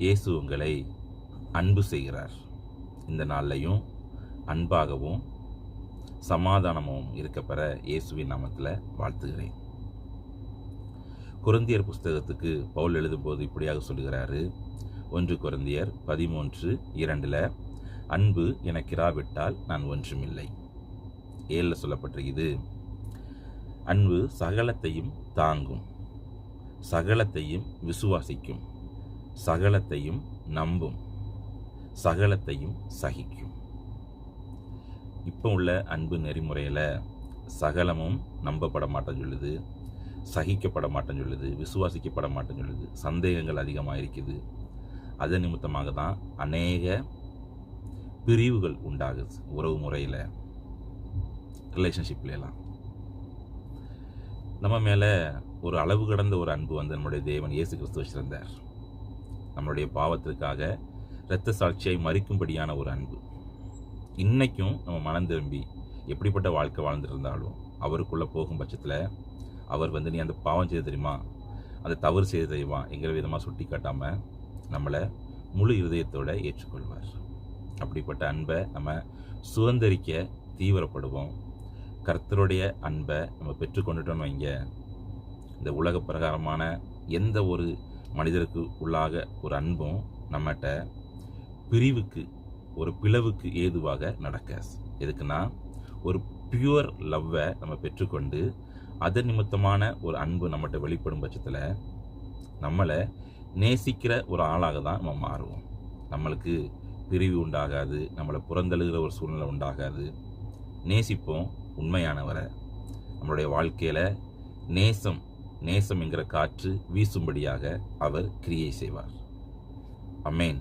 இயேசு உங்களை அன்பு செய்கிறார். இந்த நாள்லையும் அன்பாகவும் சமாதானமும் இருக்கப்பெற இயேசுவின் நாமத்தில் வாழ்த்துகிறேன். கொரிந்தியர் புஸ்தகத்துக்கு பவுல் எழுதும்போது இப்படியாக சொல்லுகிறாரு. 1 கொரிந்தியர் 13:2 அன்பு எனக்கிராவிட்டால் நான் ஒன்றுமில்லை. 7 சொல்லப்பட்டிருக்குது, அன்பு சகலத்தையும் தாங்கும், சகலத்தையும் விசுவாசிக்கும், சகலத்தையும் நம்பும், சகலத்தையும் சகிக்கும். இப்போ உள்ள அன்பு நெறிமுறையில் சகலமும் நம்பப்பட மாட்டேன்னு சொல்லுது, சகிக்கப்பட மாட்டேன்னு சொல்லுது, விசுவாசிக்கப்பட மாட்டேன்னு சொல்லுது. சந்தேகங்கள் அதிகமாக இருக்குது. அதன் நிமித்தமாக தான் அநேக பிரிவுகள் உண்டாகுது. உறவு முறையில், ரிலேஷன்ஷிப்லாம் நம்ம மேலே ஒரு அளவு கடந்த ஒரு அன்பு நம்முடைய தேவன் இயேசு கிறிஸ்து வச்சிருந்தார். நம்மளுடைய பாவத்திற்காக இரத்த சாட்சியாய் மறிக்கும்படியான ஒரு அன்பு. இன்னைக்கும் நம்ம மனம் திரும்பி எப்படிப்பட்ட வாழ்க்கை வாழ்ந்துட்டு இருந்தாலும் அவருக்குள்ளே போகும் பட்சத்தில் அவர் நீ அந்த பாவம் செய்ய தெரியுமா, அந்த தவறு செய்ய தெரியுமா என்கிற விதமாக சுட்டி காட்டாமல் நம்மளை முழு இருதயத்தோடு ஏற்றுக்கொள்வார். அப்படிப்பட்ட அன்பை நம்ம சுதந்திரிக்க தீவிரப்படுவோம். கர்த்தருடைய அன்பை நம்ம பெற்றுக்கொண்டுட்டோன்னு வைங்க, இந்த உலக பிரகாரமான எந்த ஒரு மனிதருக்கு உள்ளாக ஒரு அன்பும் நம்மகிட்ட பிரிவுக்கு, ஒரு பிளவுக்கு ஏதுவாக நடக்காது. எதுக்குன்னா, ஒரு பியூர் லவ்வை நம்ம பெற்றுக்கொண்டு அதன் நிமித்தமான ஒரு அன்பு நம்மகிட்ட வெளிப்படும் பட்சத்தில் நம்மளை நேசிக்கிற ஒரு ஆளாக தான் நம்ம மாறுவோம். நம்மளுக்கு பிரிவு உண்டாகாது, நம்மளை புறந்தழுகிற ஒரு சூழ்நிலை உண்டாகாது. நேசிப்போம் உண்மையானவரை. நம்மளுடைய வாழ்க்கையில் நேசம் என்கிற காற்று வீசும்படியாக அவர் கிரியை செய்வார். அமேன்.